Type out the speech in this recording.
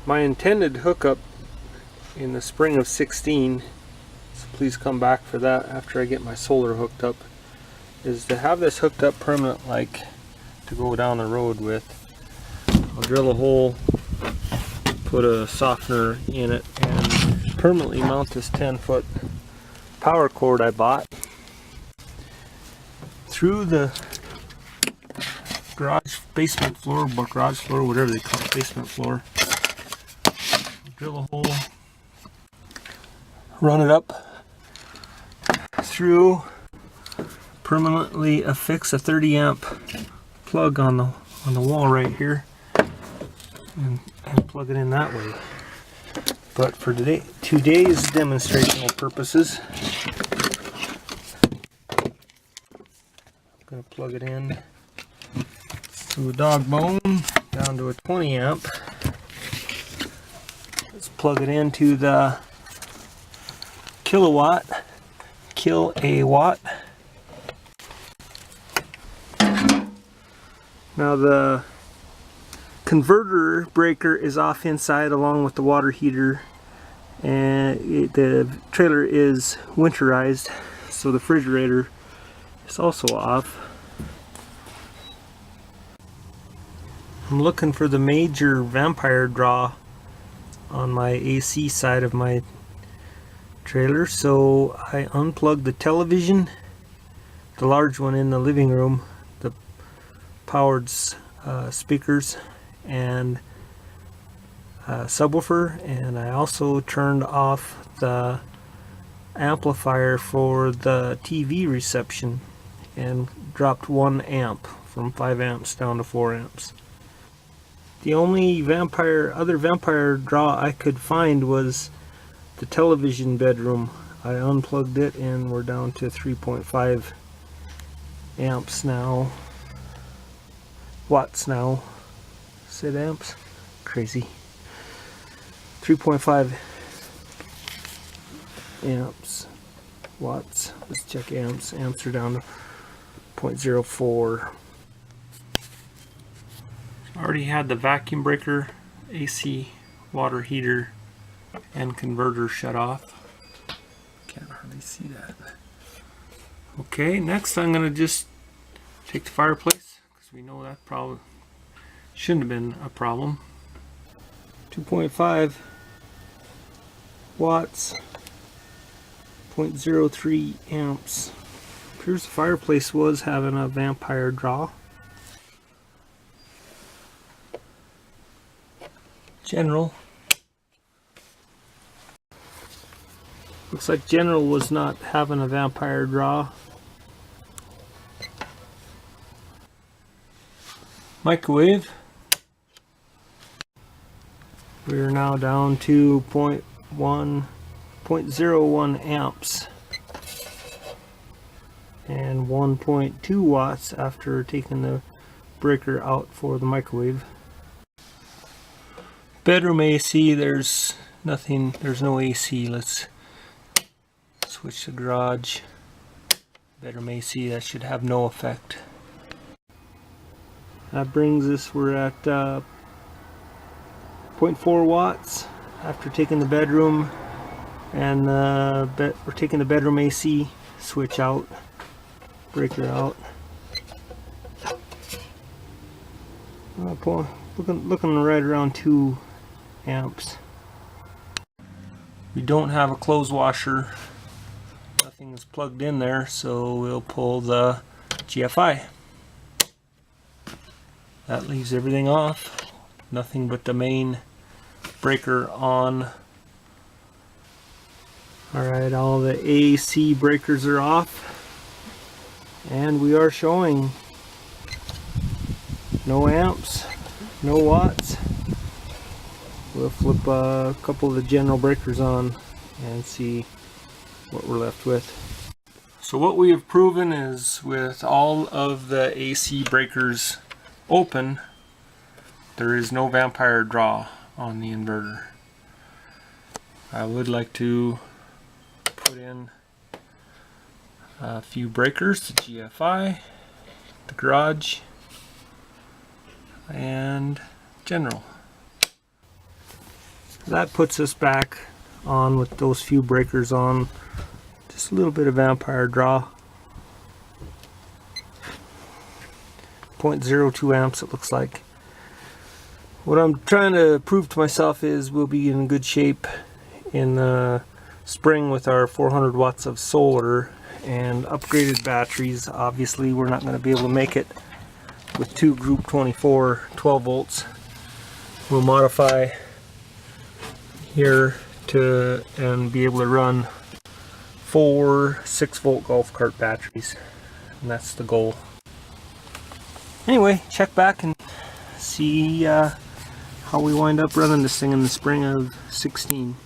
My intended hookup in the spring of 16, so please come back for that after I get my solar hooked up, is to have this hooked up permanent, like to go down the road with. I'll drill a hole, put a softener in it, and permanently mount this 10-foot power cord I bought through the garage basement floor, garage floor, whatever they call it, basement floor. Drill a hole, run it up through, permanently affix a 30 amp plug on the wall right here, and plug it in that way. But for today's demonstrational purposes, I'm going to plug it in through a dog bone down to a 20 amp. Let's plug it into the kill-a-watt. Now the converter breaker is off inside along with the water heater, and the trailer is winterized, so the refrigerator is also off. I'm looking for the major vampire draw on my AC side of my trailer, so I unplugged the television, the large one in the living room, the powered speakers and subwoofer, and I also turned off the amplifier for the TV reception and dropped 1 amp from 5 amps down to 4 amps. The only other vampire draw I could find was the television bedroom. I unplugged it and we're down to 3.5 amps now. Watts now. Said amps? Crazy. 3.5 amps. Watts. Let's check amps. Amps are down to 0.04. I already had the vacuum breaker, AC, water heater, and converter shut off. Can't hardly see that. Okay, next I'm going to just take the fireplace, because we know that probably shouldn't have been a problem. 2.5 watts, 0.03 amps. Appears the fireplace was having a vampire draw. General. Looks like General was not having a vampire draw. Microwave. We are now down to 0.01 amps and 1.2 watts after taking the breaker out for the microwave. Bedroom AC, there's nothing, there's no AC. Let's switch to garage. Bedroom AC, that should have no effect. That brings us, we're at 0.4 watts after taking the bedroom, and we're taking the bedroom AC switch out, breaker out. Looking right around 2 amps. We don't have a clothes washer. Nothing is plugged in there, so we'll pull the GFI. That leaves everything off. Nothing but the main breaker on. Alright, all the AC breakers are off. And we are showing no amps, no watts. We'll flip a couple of the general breakers on and see what we're left with. So what we have proven is, with all of the AC breakers open, there is no vampire draw on the inverter. I would like to put in a few breakers, the GFI, the garage, and general. That puts us back on with those few breakers on. Just a little bit of Vampire draw. 0.02 amps it looks like. What I'm trying to prove to myself is we'll be in good shape in spring with our 400 watts of solar and upgraded batteries. Obviously we're not going to be able to make it with two Group 24 12 volts. We'll modify here to and be able to run 4 6-volt golf cart batteries, and that's the goal. Anyway, check back and see how we wind up running this thing in the spring of 16.